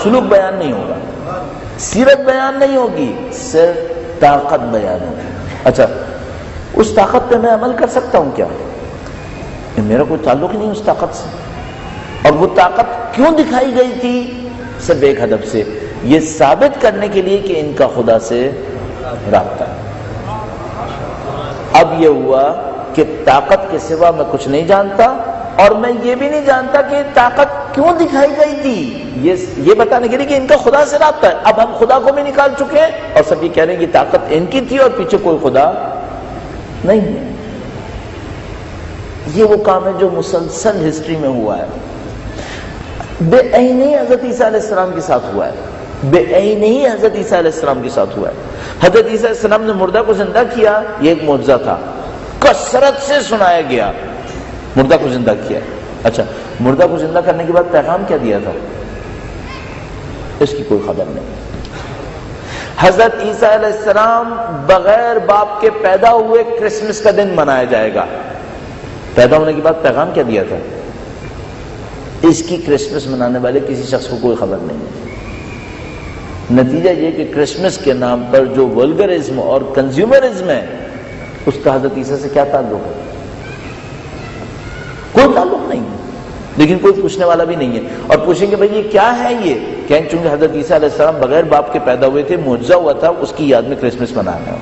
سلوک بیان نہیں ہوگا، سیرت بیان نہیں ہوگی، صرف طاقت بیان ہوگی. اچھا اس طاقت پہ میں عمل کر سکتا ہوں کیا؟ میرا کوئی تعلق نہیں اس طاقت سے. اور وہ طاقت کیوں دکھائی گئی تھی؟ صرف ایک ہدف سے، یہ ثابت کرنے کے لیے کہ ان کا خدا سے رابطہ ہے. اب یہ ہوا کہ طاقت کے سوا میں کچھ نہیں جانتا، اور میں یہ بھی نہیں جانتا کہ طاقت کیوں دکھائی گئی تھی، یہ بتانے کے لیے کہ ان کا خدا سے رابطہ ہے۔ اب ہم خدا کو بھی نکال چکے ہیں اور سب یہ کہہ رہے ہیں کہ طاقت ان کی تھی اور پیچھے کوئی خدا نہیں ہے۔ یہ وہ کام ہے جو مسلسل ہسٹری میں ہوا ہے، بے عینی حضرت عیسیٰ علیہ السلام کے ساتھ ہوا ہے، بے عینی حضرت عیسیٰ علیہ السلام کے ساتھ ہوا ہے۔ حضرت عیسیٰ علیہ السلام نے مردہ کو زندہ کیا، یہ ایک معجزہ تھا، کثرت سے سنایا گیا، مردہ کو زندہ کیا۔ اچھا، مردہ کو زندہ کرنے کے بعد پیغام کیا دیا تھا؟ اس کی کوئی خبر نہیں۔ حضرت عیسیٰ علیہ السلام بغیر باپ کے پیدا ہوئے کرسمس کا دن منایا جائے گا، پیدا ہونے کے بعد پیغام کیا دیا تھا؟ اس کی کرسمس منانے والے کسی شخص کو کوئی خبر نہیں ہے۔ نتیجہ یہ کہ کرسمس کے نام پر جو ولگرزم اور کنزیومرزم ہے، اس کا حضرت عیسیٰ سے کیا تعلق ہے؟ کوئی تعلق نہیں ہے، لیکن کوئی پوچھنے والا بھی نہیں ہے۔ اور پوچھیں گے بھائی یہ کیا ہے، یہ کہیں چونکہ حضرت عیسیٰ علیہ السلام بغیر باپ کے پیدا ہوئے تھے، معجزہ ہوا تھا، اس کی یاد میں کرسمس منانا ہے۔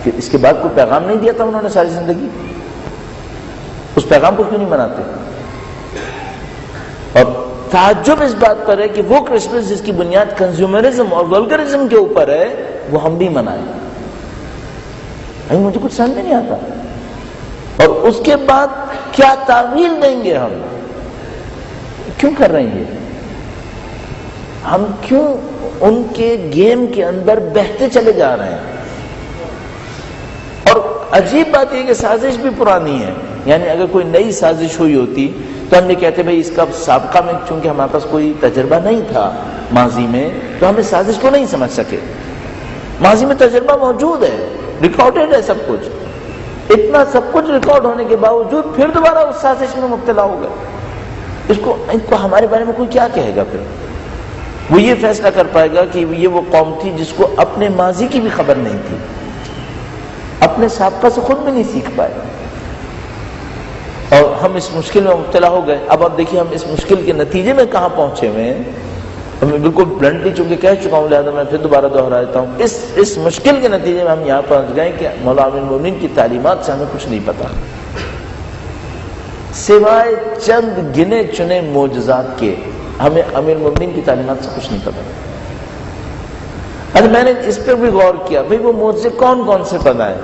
پھر اس کے بعد کوئی پیغام نہیں دیا تھا انہوں نے ساری زندگی؟ اس پیغام کو کیوں نہیں مناتے؟ اور تعجب اس بات پر ہے کہ وہ کرسمس جس کی بنیاد کنزیومرزم اور ولگرزم کے اوپر ہے، وہ ہم بھی منائیں۔ مجھے کچھ سمجھ نہیں آتا۔ اور اس کے بعد کیا تعویل دیں گے ہم؟ کیوں کر رہے ہیں یہ؟ ہم کیوں ان کے گیم کے اندر بہتے چلے جا رہے ہیں؟ اور عجیب بات یہ کہ سازش بھی پرانی ہے، یعنی اگر کوئی نئی سازش ہوئی ہوتی تو ہم یہ کہتے بھائی اس کا سابقہ میں، چونکہ ہمارے پاس کوئی تجربہ نہیں تھا ماضی میں، تو ہم اس سازش کو نہیں سمجھ سکے۔ ماضی میں تجربہ موجود ہے، ریکارڈڈ ہے سب کچھ، اتنا سب کچھ ریکارڈ ہونے کے باوجود پھر دوبارہ اس سازش میں مبتلا ہو گئے۔ اس کو ہمارے بارے میں کوئی کیا کہے گا؟ پھر وہ یہ فیصلہ کر پائے گا کہ یہ وہ قوم تھی جس کو اپنے ماضی کی بھی خبر نہیں تھی، اپنے سابقہ سے خود بھی نہیں سیکھ پائے، اور ہم اس مشکل میں مبتلا ہو گئے۔ اب آپ دیکھیے ہم اس مشکل کے نتیجے میں کہاں پہنچے ہوئے ہیں۔ میں بالکل بلنٹلی چونکہ کہہ چکا ہوں، لہذا میں پھر دوبارہ دہراتا ہوں، اس مشکل کے نتیجے میں ہم یہاں پہنچ گئے کہ مولا امیر المومنین کی تعلیمات سے ہمیں کچھ نہیں پتا، سوائے چند گنے چنے معجزات کے ہمیں امیر المومنین کی تعلیمات سے کچھ نہیں پتا۔ میں نے اس پر بھی غور کیا، بھئی وہ معجزے کون کون سے پتہ ہیں؟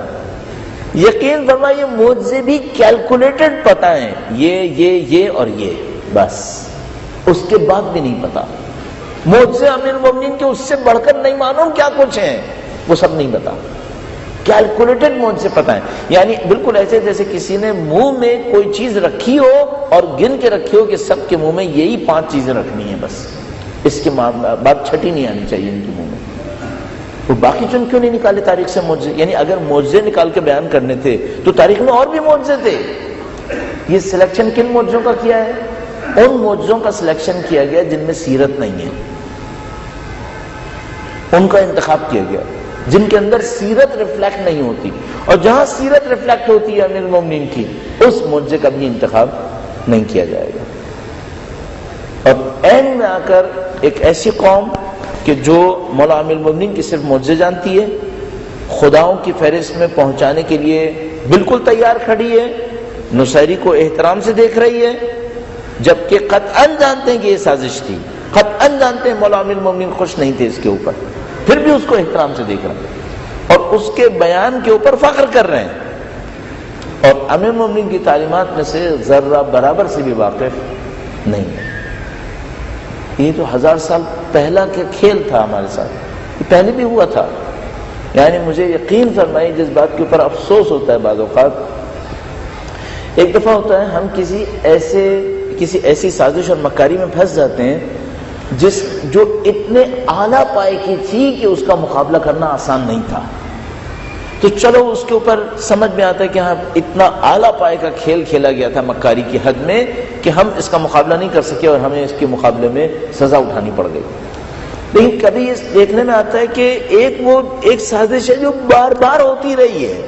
یقین فرمائیے معجزے بھی کیلکولیٹڈ پتہ ہیں، یہ اور یہ، بس اس کے بعد بھی نہیں پتا۔ معجزے امیر المومنین کے اس سے بڑھ کر نہیں معلوم کیا کچھ ہیں، وہ سب نہیں پتا، کیلکولیٹڈ معجزے پتہ ہیں۔ یعنی بالکل ایسے جیسے کسی نے منہ میں کوئی چیز رکھی ہو اور گن کے رکھی ہو کہ سب کے منہ میں یہی 5 چیزیں رکھنی ہیں، بس اس کے بعد چھٹی نہیں آنی چاہیے ان کے منہ میں۔ وہ باقی چن کیوں نہیں نکالے تاریخ سے معجزے؟ یعنی اگر معجزے نکال کے بیان کرنے تھے تو تاریخ میں اور بھی معجزے تھے۔ یہ سلیکشن کن معجزوں کا کیا ہے؟ ان معجزوں کا سلیکشن کیا گیا جن میں سیرت نہیں ہے، ان کا انتخاب کیا گیا جن کے اندر سیرت ریفلیکٹ نہیں ہوتی، اور جہاں سیرت ریفلیکٹ ہوتی ہے امیر المومنین کی، اس معجزے کا بھی انتخاب نہیں کیا جائے گا۔ اور اینڈ میں آ کر ایک ایسی قوم کہ جو مولا امیر المومنین کی صرف معجزے جانتی ہے، خداؤں کی فہرست میں پہنچانے کے لیے بالکل تیار کھڑی ہے، نصیری کو احترام سے دیکھ رہی ہے، جبکہ قطعاً جانتے ہیں کہ یہ سازش تھی، قطعاً جانتے ہیں مولا امیر المومنین خوش نہیں تھے اس کے اوپر، پھر بھی اس کو احترام سے دیکھ رہے ہیں اور اس کے بیان کے اوپر فخر کر رہے ہیں، اور امیر المومنین کی تعلیمات میں سے ذرہ برابر سے بھی واقف نہیں ہے۔ یہ تو 1000 سال پہلا کے کھیل تھا ہمارے ساتھ، یہ پہلے بھی ہوا تھا۔ یعنی مجھے یقین فرمائی، جس بات کے اوپر افسوس ہوتا ہے بعض اوقات، ایک دفعہ ہوتا ہے ہم کسی ایسی سازش اور مکاری میں پھنس جاتے ہیں جو اتنے اعلیٰ پائے کی تھی کہ اس کا مقابلہ کرنا آسان نہیں تھا، تو چلو اس کے اوپر سمجھ میں آتا ہے کہ ہاں اتنا اعلیٰ پائے کا کھیل کھیلا گیا تھا مکاری کی حد میں کہ ہم اس کا مقابلہ نہیں کر سکے اور ہمیں اس کے مقابلے میں سزا اٹھانی پڑ گئی۔ لیکن کبھی یہ دیکھنے میں آتا ہے کہ ایک سازش ہے جو بار بار ہوتی رہی ہے،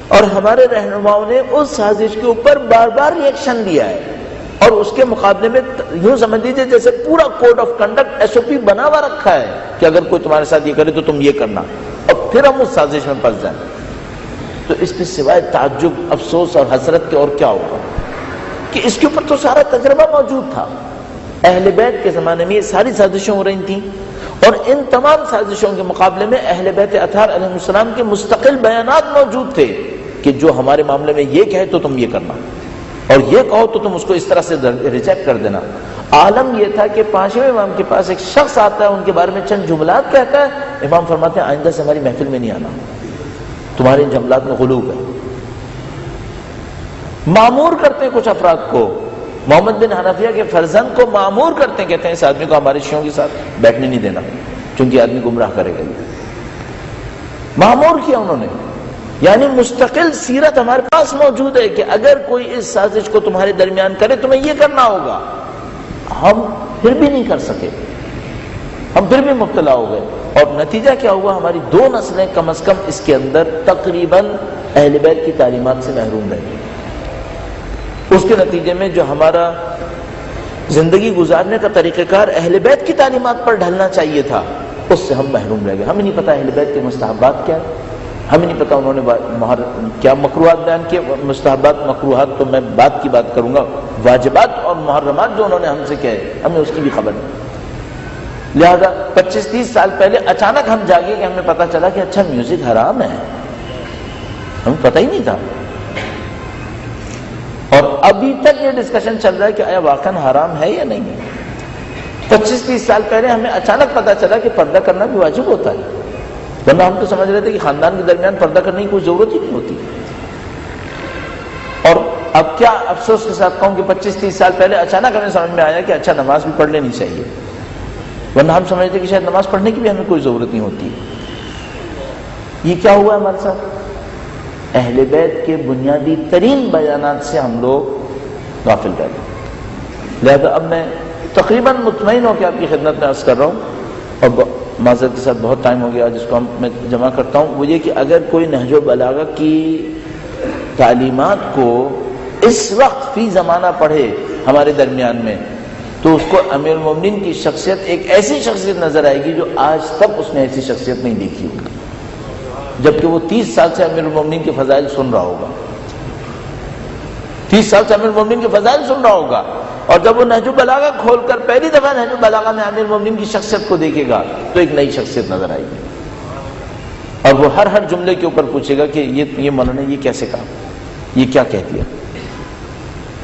اور ہمارے رہنماؤں نے اس سازش کے اوپر بار بار ریئیکشن دیا ہے، اور اس کے مقابلے میں یوں سمجھ لیجیے جیسے پورا کوڈ آف کنڈکٹ SOP بنا ہوا رکھا ہے کہ اگر کوئی تمہارے ساتھ یہ کرے تو تم یہ کرنا، اور پھر ہم اس سازش میں پھنس جائیں۔ تو اس پہ سوائے تعجب، افسوس اور حسرت کے اور کیا ہوگا کہ اس کے اوپر تو سارا تجربہ موجود تھا۔ اہل بیت کے زمانے میں یہ ساری سازشیں ہو رہی تھیں، اور ان تمام سازشوں کے مقابلے میں اہل بیت اطہار علیہ السلام کے مستقل بیانات موجود تھے کہ جو ہمارے معاملے میں یہ کہے تو تم یہ کرنا، اور یہ کہو تو تم اس کو اس طرح سے ریجیکٹ کر دینا۔ عالم یہ تھا کہ پانچویں امام کے پاس ایک شخص آتا ہے، ان کے بارے میں چند جملات کہتا ہے، امام فرماتے ہیں آئندہ سے ہماری محفل میں نہیں آنا، تمہارے ان جملات میں غلوب ہے۔ معمور کرتے ہیں کچھ افراد کو، محمد بن حنفیہ کے فرزند کو معمور کرتے ہیں، کہتے ہیں اس آدمی کو ہمارے شیعوں کے ساتھ بیٹھنے نہیں دینا چونکہ آدمی گمراہ کرے گا۔ معمور کیا انہوں نے، یعنی مستقل سیرت ہمارے پاس موجود ہے کہ اگر کوئی اس سازش کو تمہارے درمیان کرے تمہیں یہ کرنا ہوگا۔ ہم پھر بھی نہیں کر سکے، ہم پھر بھی مبتلا ہو گئے، اور نتیجہ کیا ہوا؟ ہماری 2 نسلیں کم از کم اس کے اندر تقریباً اہل بیت کی تعلیمات سے محروم رہی۔ اس کے نتیجے میں جو ہمارا زندگی گزارنے کا طریقہ کار اہل بیت کی تعلیمات پر ڈھلنا چاہیے تھا، اس سے ہم محروم رہ گئے۔ ہمیں نہیں پتا اہل بیت کے مستحبات کیا ہے، ہمیں نہیں پتا انہوں نے کیا مکروہات بیان کیے۔ مستحبات مکروہات تو میں بات کی بات کروں گا، واجبات اور محرمات جو انہوں نے ہم سے کہے ہمیں اس کی بھی خبر نہیں۔ لہذا 25-30 سال پہلے اچانک ہم جاگے کہ ہمیں پتا چلا کہ اچھا میوزک حرام ہے، ہمیں پتہ ہی نہیں تھا، اور ابھی تک یہ ڈسکشن چل رہا ہے کہ آیا واقعاً حرام ہے یا نہیں۔ 25-30 سال پہلے ہمیں اچانک پتا چلا کہ پردہ کرنا بھی واجب ہوتا ہے، ورنہ ہم تو سمجھ رہے تھے کہ خاندان کے درمیان پردہ کرنے کی کوئی ضرورت ہی نہیں ہوتی۔ اور اب کیا افسوس کے ساتھ کہوں کہ 25-30 سال پہلے اچانک ہمیں سمجھ میں آیا کہ اچھا نماز بھی پڑھ لینی چاہیے، ورنہ ہم سمجھتے کہ شاید نماز پڑھنے کی بھی ہمیں کوئی ضرورت نہیں ہوتی۔ یہ کیا ہوا ہمارے ساتھ؟ اہل بیت کے بنیادی ترین بیانات سے ہم لوگ غافل رہ گئے۔ لہذا اب میں تقریباً مطمئن ہو کے آپ کی خدمت میں عرض کر رہا ہوں، اور معذرت کے ساتھ بہت ٹائم ہو گیا جس کو میں جمع کرتا ہوں، وہ یہ کہ اگر کوئی نہج و بلاغہ کی تعلیمات کو اس وقت فی زمانہ پڑھے ہمارے درمیان میں، تو اس کو امیر المومنین کی شخصیت ایک ایسی شخصیت نظر آئے گی جو آج تک اس نے ایسی شخصیت نہیں دیکھی ہوگی، جبکہ وہ 30 سال سے امیر المومنین کے فضائل سن رہا ہوگا، 30 سال سے امیر المومنین کے فضائل سن رہا ہوگا، اور جب وہ نہج البلاغہ کھول کر پہلی دفعہ نہج البلاغہ میں امیر المومنین کی شخصیت کو دیکھے گا تو ایک نئی شخصیت نظر آئے گی، اور وہ ہر جملے کے اوپر پوچھے گا کہ یہ مولانا نے یہ کیسے کہا، یہ کیا کہہ دیا،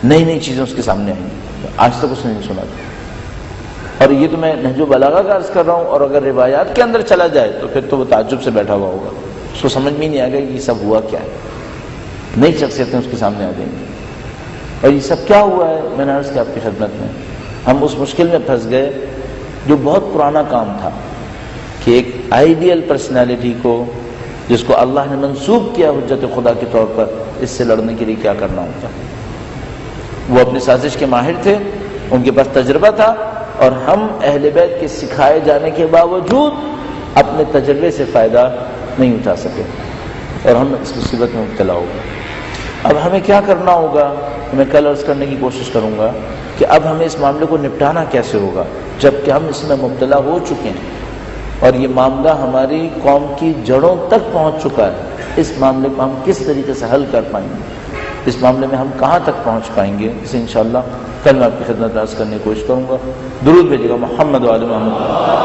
نئی نئی چیزیں اس کے سامنے آئیں گی، آج تک اس نے نہیں سنا تھا۔ اور یہ تو میں نہج البلاغہ کا عرض کر رہا ہوں، اور اگر روایات کے اندر چلا جائے تو پھر تو وہ تعجب سے بیٹھا ہوا ہوگا، اس کو سمجھ میں نہیں آئے گا کہ یہ سب ہوا کیا ہے، نئی شخصیتیں اس کے سامنے آ جائیں گی۔ اور یہ سب کیا ہوا ہے؟ میں نے عرض کیا آپ کی خدمت میں، ہم اس مشکل میں پھنس گئے جو بہت پرانا کام تھا کہ ایک آئیڈیل پرسنالٹی کو جس کو اللہ نے منسوب کیا حجت خدا کے طور پر، اس سے لڑنے کے لیے کیا کرنا ہوتا۔ وہ اپنی سازش کے ماہر تھے، ان کے پاس تجربہ تھا، اور ہم اہل بیت کے سکھائے جانے کے باوجود اپنے تجربے سے فائدہ نہیں اٹھا سکے، اور ہم اس مصیبت میں مبتلا ہو گئے۔ اب ہمیں کیا کرنا ہوگا؟ میں کل عرض کرنے کی کوشش کروں گا کہ اب ہمیں اس معاملے کو نپٹانا کیسے ہوگا، جبکہ ہم اس میں مبتلا ہو چکے ہیں اور یہ معاملہ ہماری قوم کی جڑوں تک پہنچ چکا ہے۔ اس معاملے کو ہم کس طریقے سے حل کر پائیں گے، اس معاملے میں ہم کہاں تک پہنچ پائیں گے، اسے انشاءاللہ کل میں آپ کی خدمت میں عرض کرنے کی کوشش کروں گا۔ درود بھیجیے گا محمد و آل محمد۔